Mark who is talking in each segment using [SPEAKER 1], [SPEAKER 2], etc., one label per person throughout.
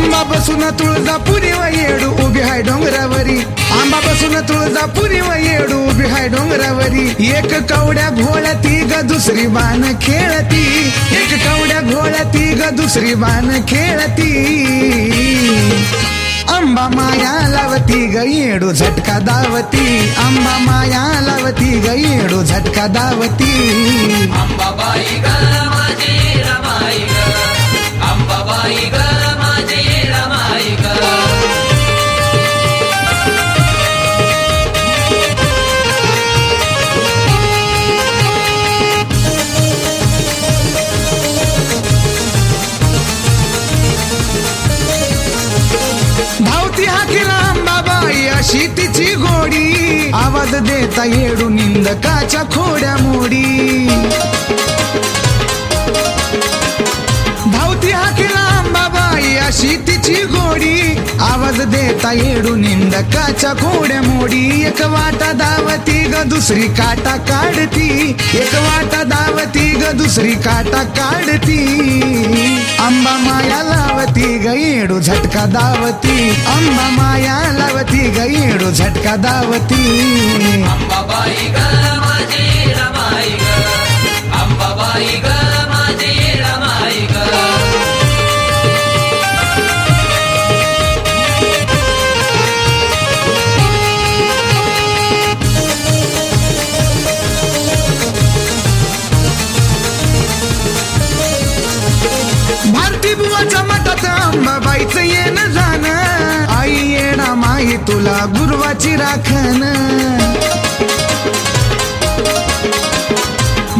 [SPEAKER 1] आंबा बसून तुळजापुरी व येडू उभी हाय डोंगरावरी आंबा बसून तुळजापुरी व येडू उभी हाय डोंगरावरी एक कवड्या घोळती ग दुसरी बाण खेळती एक कवड्या घोळती ग दुसरी बाण खेळती आंबा माया लावती ग येडू झटका दावती आंबा माया लावती ग येडू झटका दावती
[SPEAKER 2] अंबाबाई ग माझी रमाई ग अंबाबाई ग माझी रमाई ग
[SPEAKER 1] धावती हाकीला अंबाबाई अशी तिची गोडी आवाज देता येडू निंदकाच्या खोड्या मोडी धावती हाकीला अंबाबाई अशी तिची गोडी आवाज देता येडू निंदकाच्या खोड्या मोडी एक वाटा धावती ग दुसरी काटा काढती एक वाटा धावती ग दुसरी काटा काढती आंबा माया लावती ग येडू झटका दावती आंबा माया लावती ग येडू झटका दावती
[SPEAKER 2] अंबाबाई ग माझी रमाई ग अंबाबाई ग माझी रमाई ग
[SPEAKER 1] भारती बुवाच्या मठात अंबाबाईचं येणं जाणं आई येणा माई तुला गुरुवाची राखण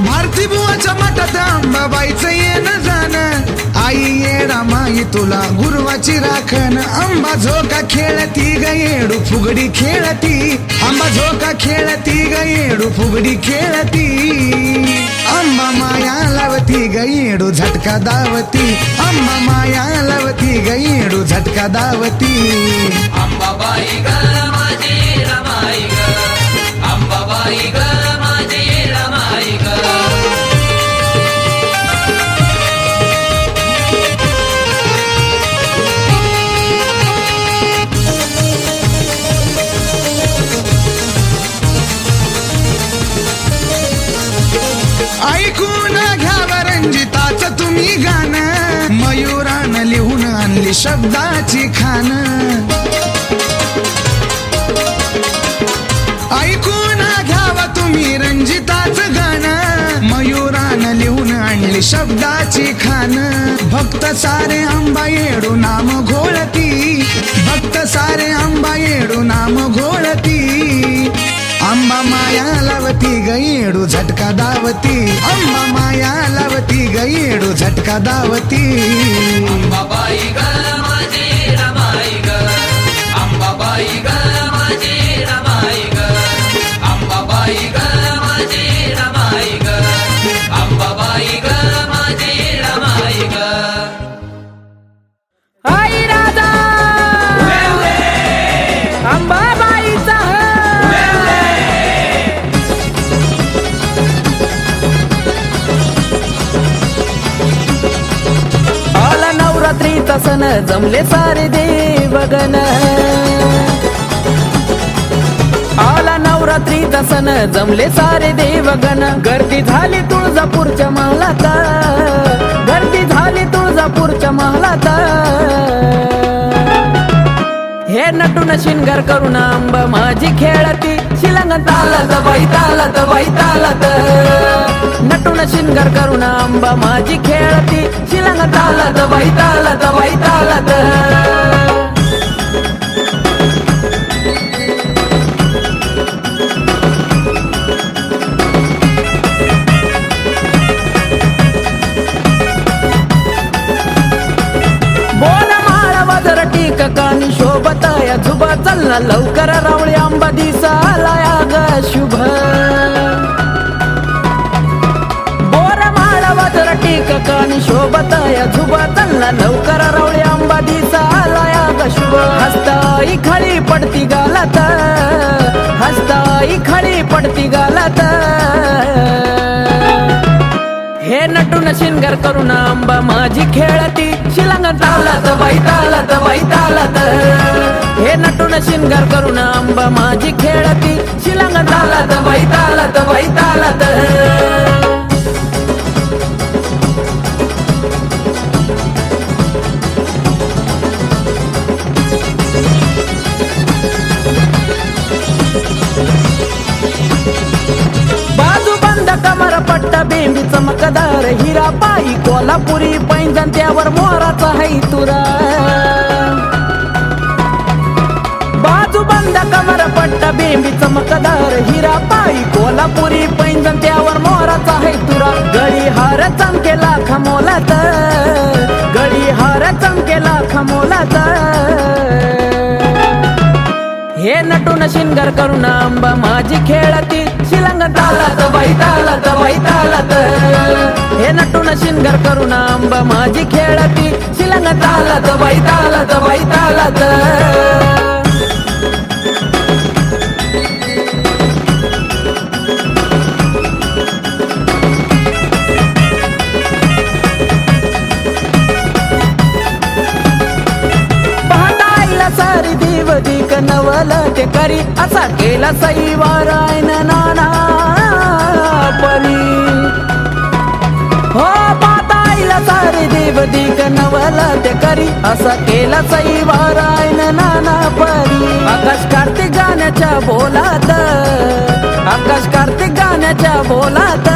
[SPEAKER 1] भारती बुवाच्या मठात अंबाबाईचं येणं जाणं आई येणा माई तुला गुरुवाची राखण आंबा झोका खेळती ग येडू फुगडी खेळती आंबा झोका खेळती ग येडू फुगडी खेळती आंबा माया लावती ग येडू झटका दावती आंबा माया लावती ग येडू झटका दावती
[SPEAKER 2] अंबाबाई ग माझी रमाई ग अंबाबाई ग माझी रमाई ग
[SPEAKER 1] ऐकून घ्यावं रंजिताचं तुम्ही गाणं मयुरानं लिहून आणली शब्दाची खान ऐकून घ्यावं तुम्ही रंजिताचं गाणं मयुरानं लिहून आणली शब्दाची खान भक्त सारे आंबा येडू नाम घोळती भक्त सारे आंबा येडू नाम घोळती आंबा माया लावती ग येडू झटका दावती आंबा माया लावती ग येडू झटका दावती
[SPEAKER 2] अंबाबाई ग माझी रमाई ग अंबाबाई ग माझी रमाई ग अंबाबाई ग माझी रमाई ग अंबाबाई ग माझी रमाई ग
[SPEAKER 3] आई राधा अंबाबाईचा आला नवरात्रीचा सण जमले सारे देवगण आला नवरात्रीचा सण जमले सारे देवगण गर्दी झाली तुळजापूरच्या महालात गर्दी झाली तुळजापूरच्या महालात हे नटून शिंगार करून आंबा माझी खेळती शिलंग तालत बाई तालत बाई तालत नटून शिंगार करून आंबा माझी खेळती शिलंग तालत बाई तालत बाई तालत कानी शोभताया झुबा चलना लवकर रावळी आंबा दिसालाया ग शुभ बोर माळा वाजर टीक कानी शोभताया झुबा चलना लवकर रावळी आंबा दिसालाया ग शुभ हस्ताई खळी पडती गालात हस्ताई खळी पडती गालात हे नटून शिंगार करून आंबा माझी खेळती शिलंग शिलंग तालात बाई तालात बाई तालात हे नटून शिंगार करून आंबा माझी खेळती शिलंग तालात बाई तालात बाई तालात कमर पट्टा बेंबी चमकदार हिरा पायी कोल्हापुरी पैंजण त्यावर मोराचा है तुरा बाजू बंद कमर पट्टा बेंबी चमकदार हिरा पायी कोल्हापुरी पैंजण त्यावर मोराचा है तुरा गडी हार चमकेला खमोलात गडी हार चमकेला खमोलात हे नटून शिंगार करून आंबा माझी खेळती शिलंग तालात बाई तालात बाई तालात हे नटून शिंगार करून आंबा माझी खेळती शिलंग तालात बाई तालात बाई तालात सारी देवदिक नवल ते करी असा केला सईवारायन नाना परी हो पाताईला सारी देवदिक नवल ते करी असा केला सईवारायन नाना परी आकाश कार्तिक गाण्याच्या बोलात आकाश कार्तिक गाण्याच्या बोलात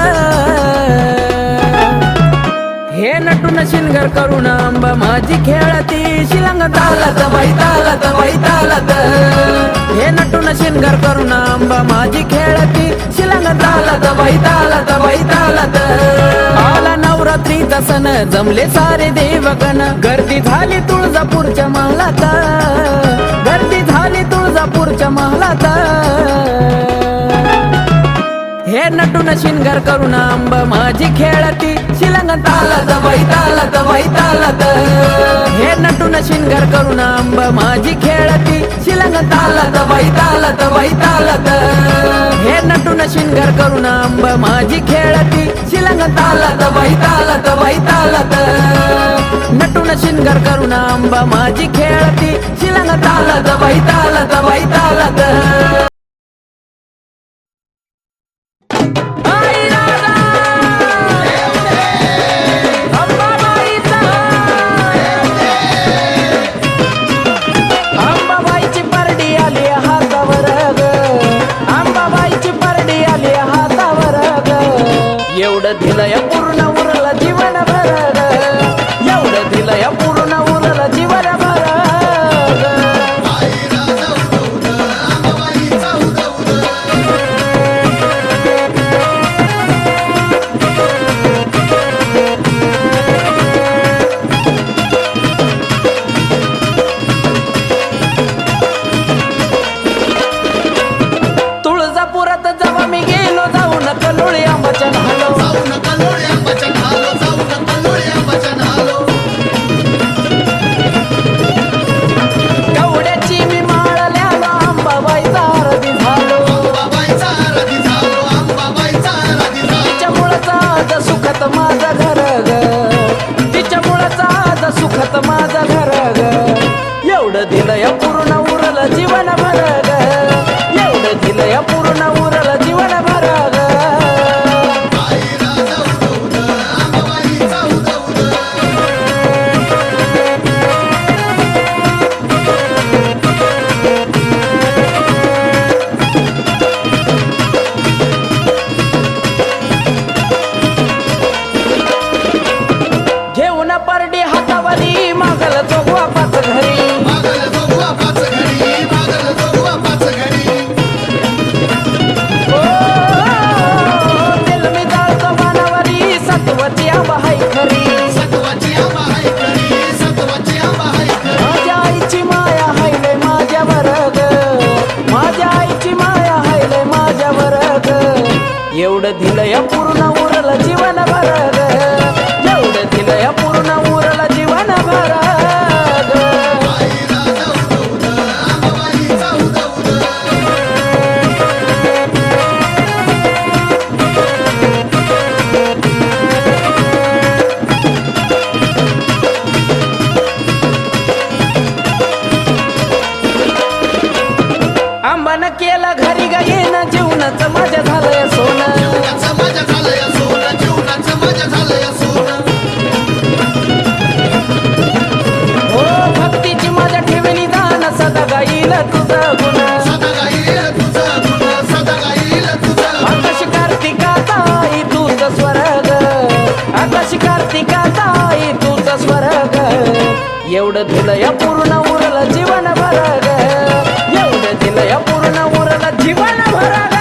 [SPEAKER 3] हे नटून शिंगार करून आंबा माझी खेळती शिलंग तालात बाई तालात बाई तालात हे नटून शिंगार करून आंबा माझी खेळती शिलंग तालात बाई तालात बाई तालात आला नवरात्रीचा सण जमले सारे देवगण गर्दी झाली तुळजापूरच्या महालात गर्दी झाली तुळजापूरच्या महालात हे नटून शिंगार करून आंबा माझी खेळती शिलंग तालात बाई तालात बाई तालात हे नटून शिंगार करून आंबा माझी खेळती शिलंग तालात बाई तालात बाई तालात हे नटून शिंगार करून आंबा माझी खेळती शिलंग तालात बाई तालात बाई तालात नटून शिंगार करून आंबा माझी खेळती शिलंग तालात बाई तालात बाई तालात एवढं दिलंय पूर्ण उरलं जीवन भर एवढं दिलंय पूर्ण उरलं जीवन भर तुळजापुरात जेव्हा मी गेलो जाऊन कलोळी आंबाच्या न्हालो कवड्याची मी माळल्याला अंबाबाईचा आरती झालो तिच्यामुळंच आज सुखात माझं घर ग तिच्यामुळंच आज सुखात माझं घर ग एवढं दिलंय पूर्ण उरलं जीवन भर ग एवढं दिलंय पूर्ण उरलं जीवन भर ग घेऊन परडी हातावरी मागल जोगवा पाच घरी ओ, दिल मी जाळतो मानावरी सत्वची आंबा हाय खरी माझ्या आईची माया हायले माझ्यावर ग माझ्या आईची माया हायले माझ्यावर ग एवढं दिलंय पूर्ण उरलं जीवन भर ग एवढं दिलंय पूर्ण उरलं जीवन भर ग एवढं दिलं या पूर्ण उरलं जीवन भर ग, एवढं दिलं या पूर्ण उरलं जीवन भर ग.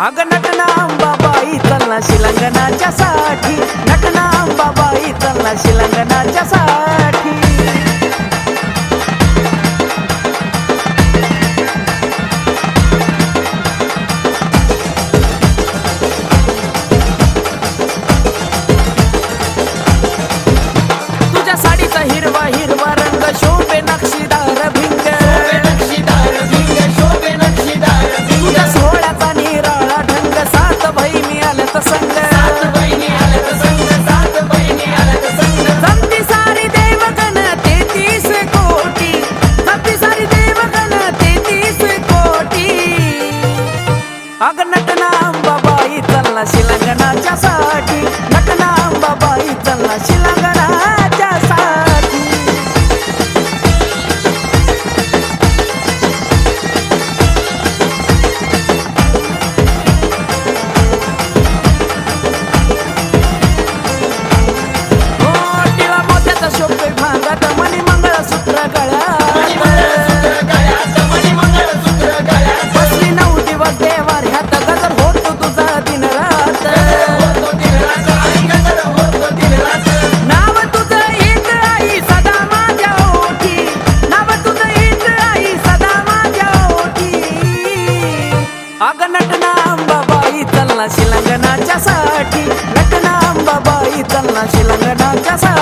[SPEAKER 3] अग नटना अंबाबाई चलना शिलंगणाच्या साठी, नटना अंबाबाई चलना शिलंगणाच्या साठी. तुझ्या साडीचा हिरवा हिरवा रंग शोभे नक्षीदार भिंग, तुझ्या सोहळ्याचा निराळा ढंग, सात बहिणी आल्यात संग, जमती सारी देवगण 33 कोटी, जमती सारी देवगण 33 कोटी. अग नटना अंबाबाई चलना शिलंगणाच्या साठी, नटना अंबाबाई चलना शिलंगणाच्या साठी. शोभे भांगात मणी मंगळसूत्र गळ्यात, बसली 9 दिवस देवाऱ्यात, गजर होतो तुझा दिन रात. नाव तुझं येत आई सदा माझ्या ओठी, नाव तुझं येत आई सदा माझ्या ओठी. अग नटना अंबाबाई चलना शिलंगणाच्या साठी, नटना अंबाबाई चलना शिलंगणाच्या साठी.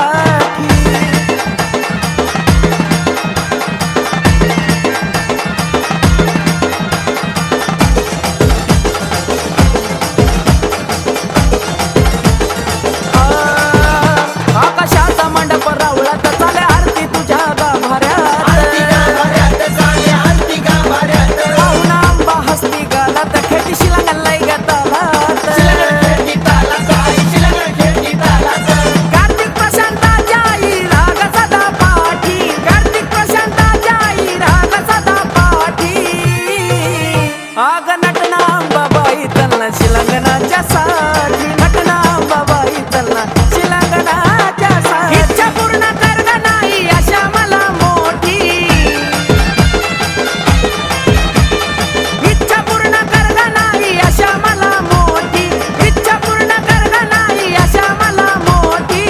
[SPEAKER 3] आकाशाचा मंडप रावळात चाले आरती तुझ्या गाभाऱ्यात, पाहुण आंबा हस्ती गालात, खेटी शिलंग लय गतालात. कार्तिक प्रशांताच्या आई राग सदा पाठी, कार्तिक प्रशांताच्या आई राग सदा पाठी. आग नटना अंबाबाई चलना शिलंगणाच्या साठी, नटना अंबाबाई चलना शिलंगणाच्या साठी. इच्छा पूर्ण कर ग नाही अशा मला मोठी, इच्छा पूर्ण कर ग नाही अशा मला मोठी, इच्छा पूर्ण कर ग नाही अशा मला मोठी.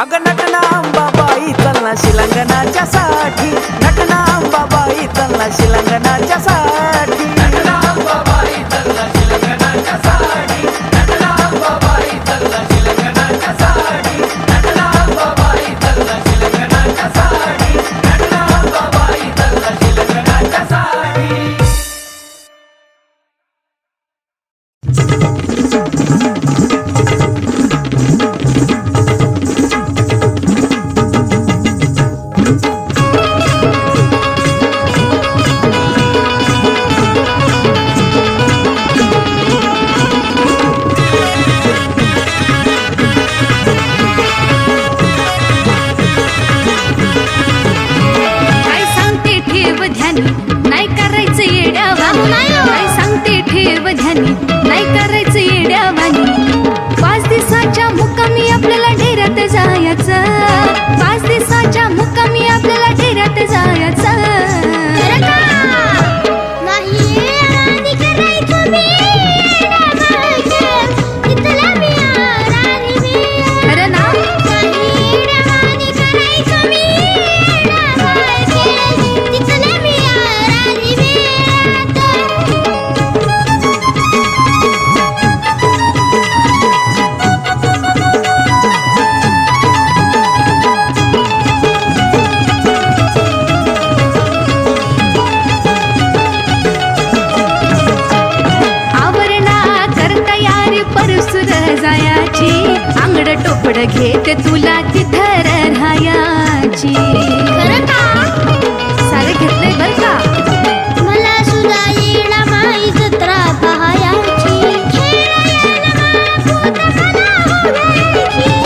[SPEAKER 3] अग नटना अंबाबाई चलना शिलंगणाच्या साठी, नटना अंबाबाई चलना शिलंगणाच्या साठी. नटना अंबाबाई चलना शिलंगणाच्या साठी, नटना अंबाबाई चलना शिलंगणाच्या साठी, नटना अंबाबाई चलना शिलंगणाच्या साठी, नटना अंबाबाई चलना शिलंगणाच्या साठी.
[SPEAKER 4] काय सांगते ठेव ध्यानी, नाही करायचं येड्यावानी, काय सांगते ठेव ध्यानी, नाही करायचं येड्यावानी. 5 दिवसाच्या मुक्कामी आपल्याला डेऱ्यात जायचं, 5 दिवसाच्या मुक्कामी आपल्याला डेऱ्यात जायचं. खरं ना? व्यवसायाची आंगड टोपड घेते तुला तिथं राहायाची सारे घेतलंय बर का
[SPEAKER 5] मला सुद्धा येणा माई जत्रा पहायाची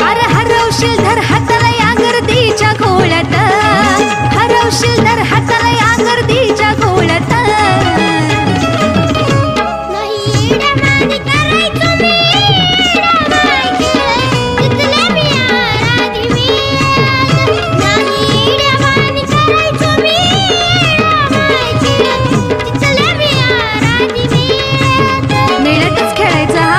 [SPEAKER 4] अरे हरवशील धर हाताला या गर्दीच्या घोळ्यात हरवशील धर हाताला या गर्दीच्या घोळ्यात
[SPEAKER 5] नाही येड्यावानी करायचो मी येड्यावानी तिथले मी आराधी वेद नाही येड्यावानी करायचो मी येड्यावानी तिथले मी आराधी वेद
[SPEAKER 4] मेळ्यातच खेळायचा हा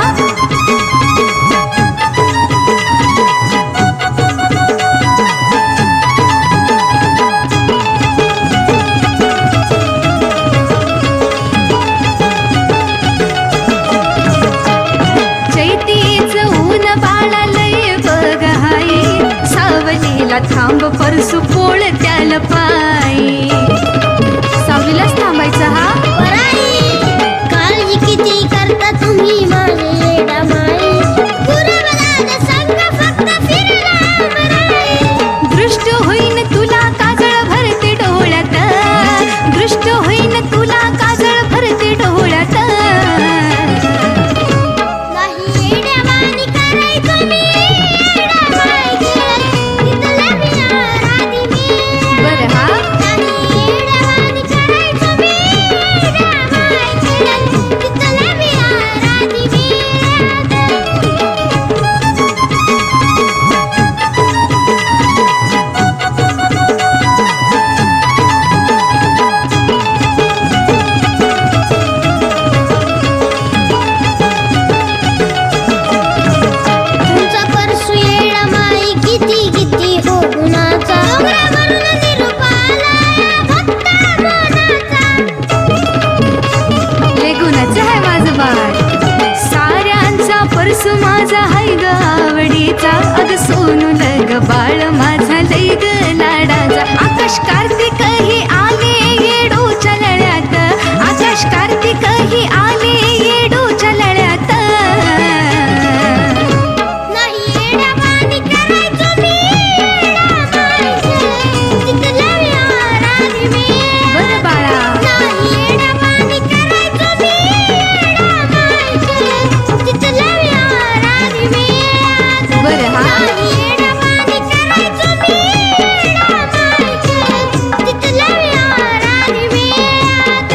[SPEAKER 4] चैतीच ऊन बाळालय बघ हाई सावलीला थांब परसू पोळ त्याला पायी सावलीलाच थांबायचा हा
[SPEAKER 5] वराई काळजी किती करता तुम्ही माझे येड्यामाई गुरुवराज संग फक्त फिरला मराई
[SPEAKER 4] दृष्ट होईन तुला काजळ भरते डोळ्यात दृष्ट होईन तुला काजळ भरते डोळ्यात
[SPEAKER 5] नाही येड्यावानी करायचो मी येड्यामाई तिथले मी आराधी वेद
[SPEAKER 4] बर हा
[SPEAKER 5] नाही येड्यावानी करायचो मी येड्यामाई तिथले मी आराधी वेद तुमचा परसू येड्यामाई किती किती हो गुणाचा डोंगरावरून निरोप आला भक्ता मनाचा
[SPEAKER 4] लय गुणाचं आहे माझं बाळ साऱ्यांचा परसू माझा हाय ग आवडीचा अग सोनू लग बाळ माझा लय ग लाडाचा आकाश कार्तिक ही आले येडूच्या लळ्यात आकाश कार्तिक ही आले येडूच्या लळ्यात
[SPEAKER 5] नाही येड्यावानी करायचो मी येड्यामाई तिथले मी आराधी वेद
[SPEAKER 4] बर बाळा
[SPEAKER 5] नाही येड्यावानी करायचो मी येड्यामाई तिथले मी आराधी वेद
[SPEAKER 4] बर हा
[SPEAKER 5] नाही येड्यावानी करायचो मी येड्यामाई तिथले मी आराधी वेद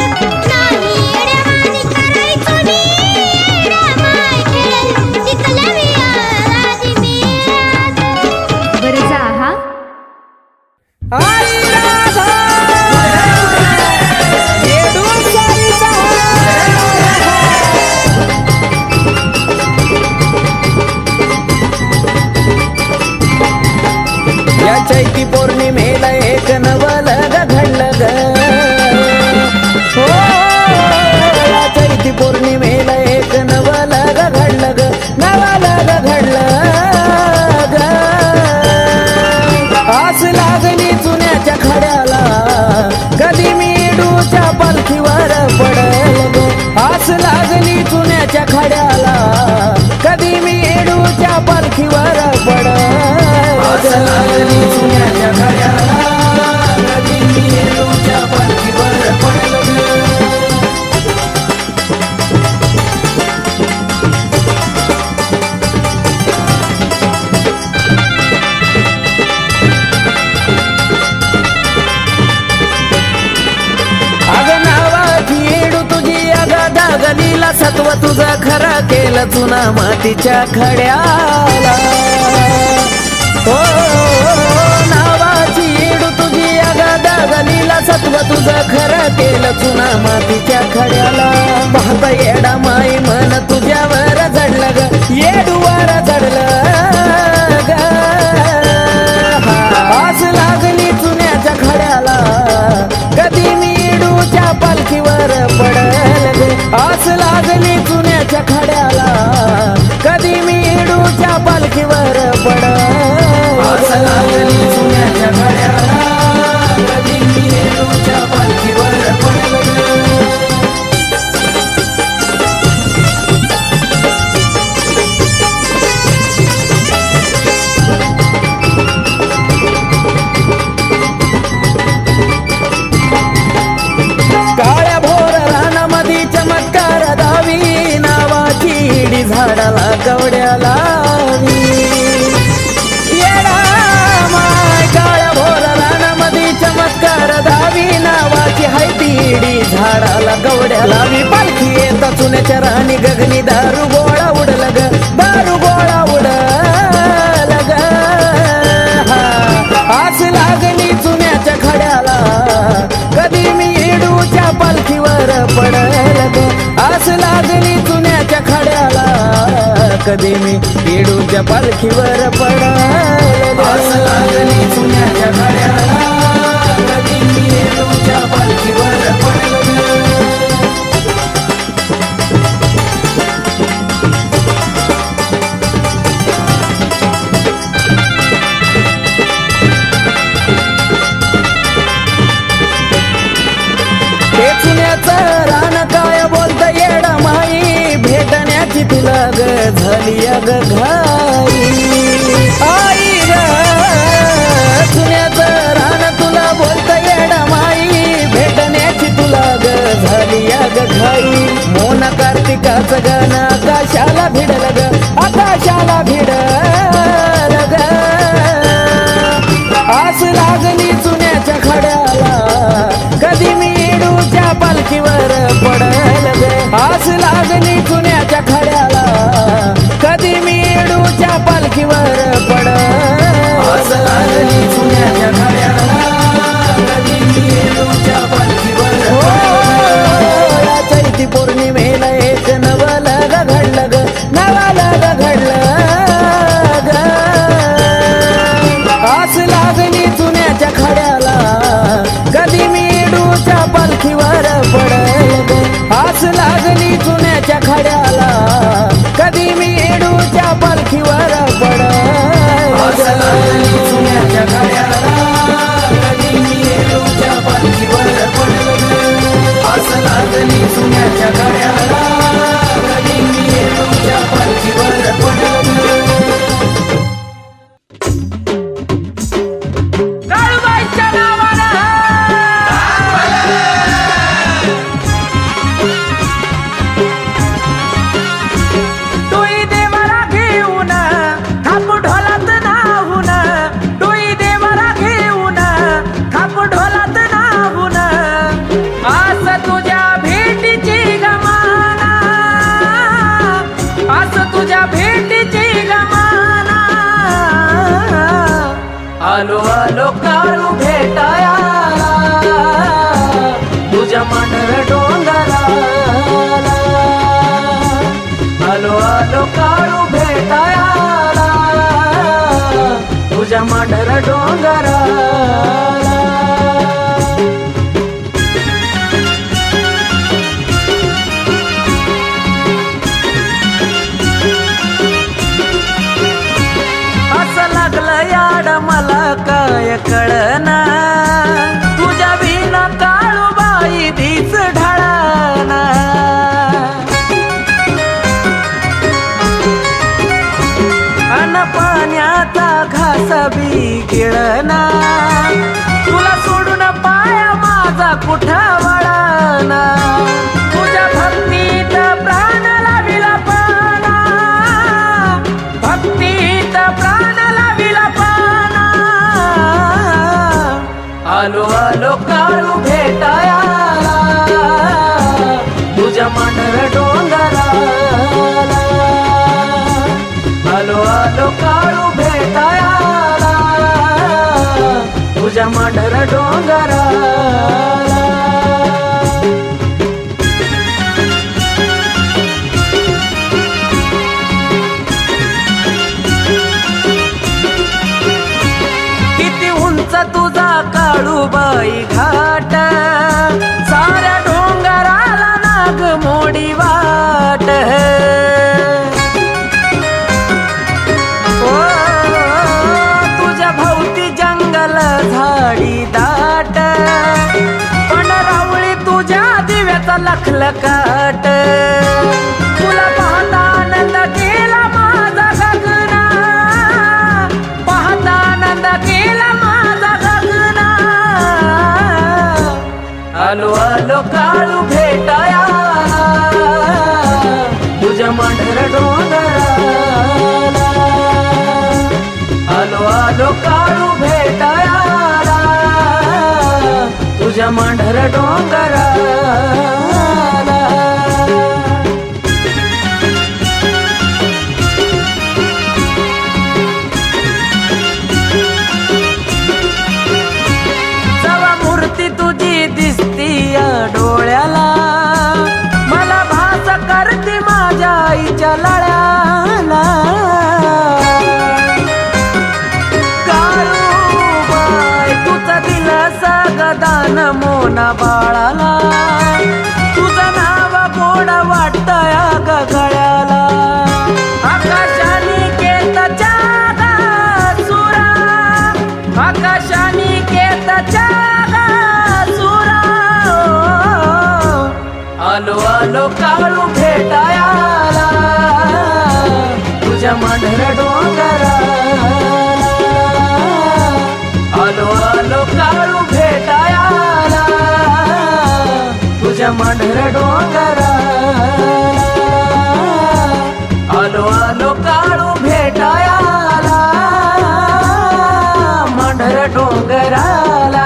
[SPEAKER 5] नाही येड्यावानी करायचो मी येड्यामाई तिथले मी आराधी वेद
[SPEAKER 4] बर जा हा
[SPEAKER 3] आई राधा येडू साईचा या चैती पौर्णिमेला एक नवलग घडलं ग हो या चैती पौर्णिमेला एक नवलग घडलं ग नवलग घडलं ग आस लागली चुन्याच्या खड्याला कधी मी येडूच्या पालखीवर पडल ग आस लागली चुन्याच्या खड्याला कधी मी येडूच्या पालखीवर पडल आस लागली चुन्याच्या खड्याला कधी मी येडूच्या पालखीवर पडल ग अग नावाची येडू तुझी अग दागलीला सत्व तुझं खरं केलं चुना मातीच्या खड्याला हो नावाची येडू तुझी अग दागलीला सत्व तुझं खरं केलं चुना मातीच्या खड्याला पाहता येडा माई मन तुझ्यावर जडलं ग येडूवर जडलं ग आस लागली चुन्याच्या खड्याला कधी मी येडूच्या पालखीवर पडल ग आस लागली चुन्याच्या खड्याला कधी मी येडूच्या पालखीवर पडल आस लागली चुन्याच्या खड्याला कधी मी येडूच्या पालखीवर पडल ग झाडाला कवड्या लावी येडा माय काळ्या भोर रानामध्ये चमत्कार धावी नावाची हाय तीडी झाडाला कवड्या लावी पालखी येता चुन्याच्या राणी गगनी दारू गोळा उडल ग दारू गोळा उडल ग आस लागली चुन्याच्या खड्याला कधी मी येडूच्या पालखीवर पडल ग आस लागली चुन्याच्या खड्याला कधी मी येडूच्या पालखीवर पडल आस लागली चुन्याच्या खड्याला कधी मी येडूच्या पालखीवर पडल ते चुन्याचं रान काय बोलत येडा माई भेटण्याची तुला ग झाली ग घाई आई ग चुन्याचं रान तुला बोलत येडा माई भेटण्याची तुला ग झाली ग घाई मोन कार्तिकाचं गाणं आकाशाला भिडल ग आकाशाला भिडल ग आस लागली चुन्याच्या खड्याला कधी मी येडूच्या पालखीवर पडल ग आस लागली चुन्याच्या खड्याला कधी मी येडूच्या पालखीवर पडल आस लागली चुन्याच्या खड्याला कधी मी येडूच्या पालखीवर या चैती पौर्णिमेला एक नवल ग घडलं ग नवल ग घडलं ग आस लागली चुन्याच्या खड्याला कधी मी येडूच्या पालखीवर पडल ग आस लागली चुन्याच्या खड्याला कधी मी येडूच्या पालखीवर पडल आस लागली चुन्याच्या खड्याला कधी मी येडूच्या पालखीवर पडल आस लागली चुन्याच्या खड्याला कधी मी येडूच्या पालखीवर पडल काळूबाईच्या नावानं टोई देवाला घेऊन थाप ढोलात नाहून टोई देवाला घेऊन थाप ढोलात नाहून आस तुझ्या भेटीची गमाना आस तुझ्या भेटीची गमाना आलो आलो काळू भेटायाला तुझ्या मांढर डोंगराला आलो आलो काळू भेटायाला तुझ्या मांढर डोंगराला असं लागलं याड मला काय कळना तुझ्या विना काळूबाई धीच ढाळना अन पाण्याचा घास बी गिळना तुला सोडून पाया माझा कुठा वळना तुझ्या भक्तीत प्राण लाविला पाना भक्तीत प्राण लाविला पाना आलो आलो काळू भेटायाला तुझ्या मांढर डोंगराला आलो आलो काळू भेटायाला तुझ्या मांढर डोंगराला किती उंच तुझा काळूबाई घाट साऱ्या डोंगराला नाग मोडी वाट ओ तुझ्या भोवती जंगल झाडी दाट पण रावळी तुझ्या दिव्याचा लखलकाट तुला पाहता आनंद केला माझा गगना पाहता आनंद केला माझा गगना आलो आलो काळू भेटायाला तुझ्या मांढर डोंगराला आलो आलो काळू भेटायाला तुझ्या मांढर डोंगराला जवा मूर्ती तुझी दिसती या डोळ्याला मला भास करते माझ्या आईच्या लळ्याला काळूबाई तुझं दिलं सगदान मोना बाळाला तुझं नाव गोड वाटतंय ग गळ्याला आकाशाने केतच्या सुरा आकाशाने केतच्या सुरा आलो आलो काळू भेटायाला तुझ्या मांढर डोंगराला आलो आलो काळू भेटायाला तुझ्या मांढर डोंगराला आलो आलो काळू भेटायाला मांढर डोंगराला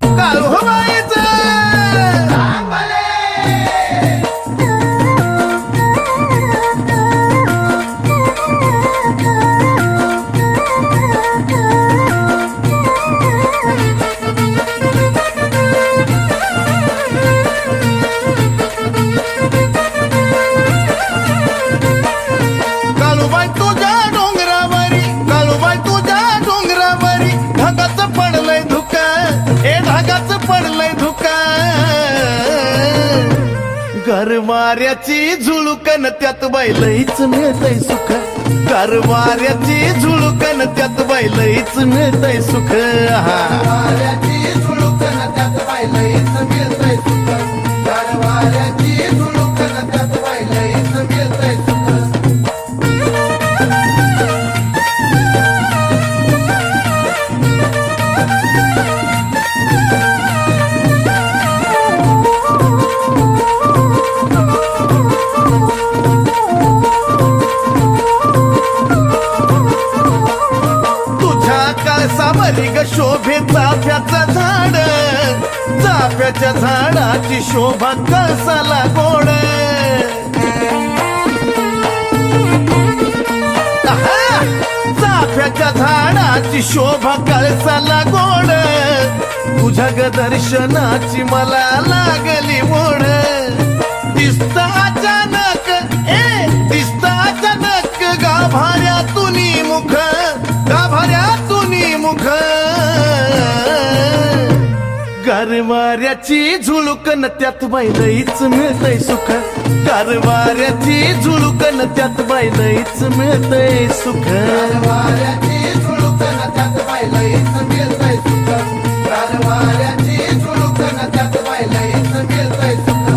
[SPEAKER 1] काळूबाईचं काळूबाई तुझ्या डोंगरावरी काळूबाई तुझ्या डोंगरावरी ढगाचं पडलंय धुका ए ढगाचं पडलंय धुका गरवाऱ्याची झुळुकन त्यात बाईलहीच मिळतंय सुख गरवाऱ्याची झुळुकन त्यात बाईलहीच मिळतंय सुख गरवाऱ्याची झुळुकन त्यात बाईलहीच मिळतंय सुख गरवाऱ्याची झुळुकन त्यात बाईलहीच मिळतंय सुख तुझ्या कळसावरी ग शोभे चाफ्याचं झाड चाफ्याच्या झाडाची शोभा कळसाला गोड आहा! चाफ्याच्या झाडाची शोभा कळसाला गोड तुझ्या ग दर्शनाची मला लागली ओढ दिसत अचानक दिसत अचानक गाभाऱ्यातून मुख गाभाऱ्यातून मुख गरवाऱ्याची झुळुकन त्यात बाईलहीच मिळतंय सुख गरवाऱ्याची झुळुकन त्यात बाईलहीच मिळतंय सुख गरवाऱ्याची झुळुकन त्यात बाईलहीच मिळतंय सुख गरवाऱ्याची झुळुकन त्यात बाईलहीच मिळतंय सुख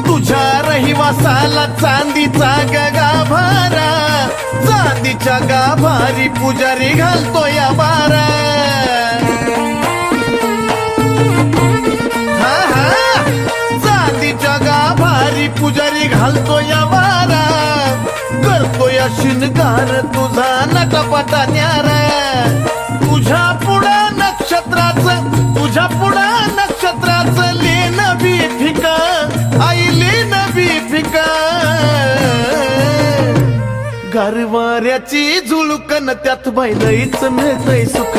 [SPEAKER 1] तुझ्या रहिवासाला चांदीचा गाभारा चांदीच्या गाभारी पुजारी घालतो या बारा हा हा चांदीच्या गाभारी पुजारी घालतो या बारा करतो या शिनगार तुझा नटापटा न्यारा तुझ्या पुढा नक्षत्राचं लेन बी फिका आई लेन बी फिका गरवाऱ्याची झुळुकन त्यात बाईलहीच मिळतंय सुख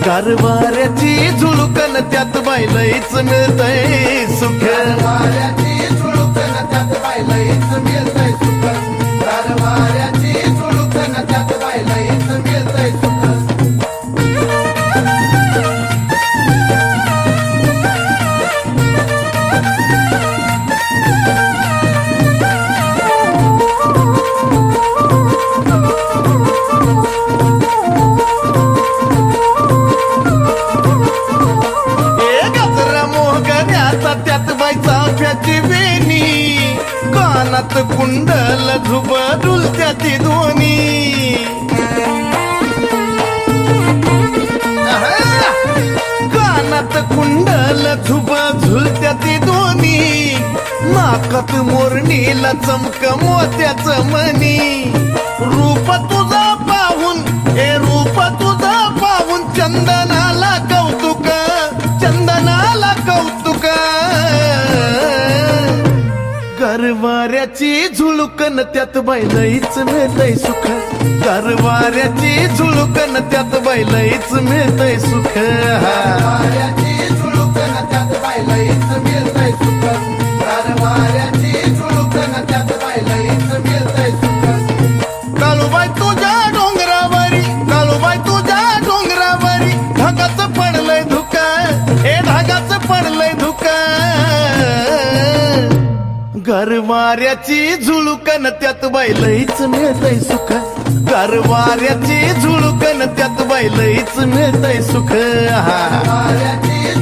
[SPEAKER 1] गरवाऱ्याची झुळुकन त्यात बाईलहीच मिळतंय सुख गरवाऱ्याची झुळुकन त्यात बाईलहीच मिळतंय सुख गरवाऱ्याची झुळुकन त्यात बाईलहीच मिळतंय सुख
[SPEAKER 6] कुंडल झुब डुलत्या ती दोन्ही कानात कुंडल झुब झुलत्या ती दोन्ही नाकात मोरणीला चमक मोत्याच मनी रूप तुझा पाहून हे रूप तुझा पाहून चंदनाला कौतुक चंदनाला कौतुक गरवाऱ्याची झुळुकन त्यात बैलईच मिळतय सुख गरवाऱ्याची झुळुकन त्यात बैलईच मिळतय सुख गरवाऱ्याची झुळुकन त्यात बैलईच मिळतय सुख गरवाऱ्याची झुळुकन त्यात बैलईच मिळतय सुख काळूबाई तुझ्या डोंगरावरी काळूबाई तुझ्या डोंगरावरी ढगाच पडलंय धुका हे ढगाच पडलंय धुका गरवाऱ्याची झुळुकन त्यात बैलईच मिळतय सुख गरवाऱ्याची झुळुकन त्यात बैलईच मिळतय सुख गरवाऱ्याची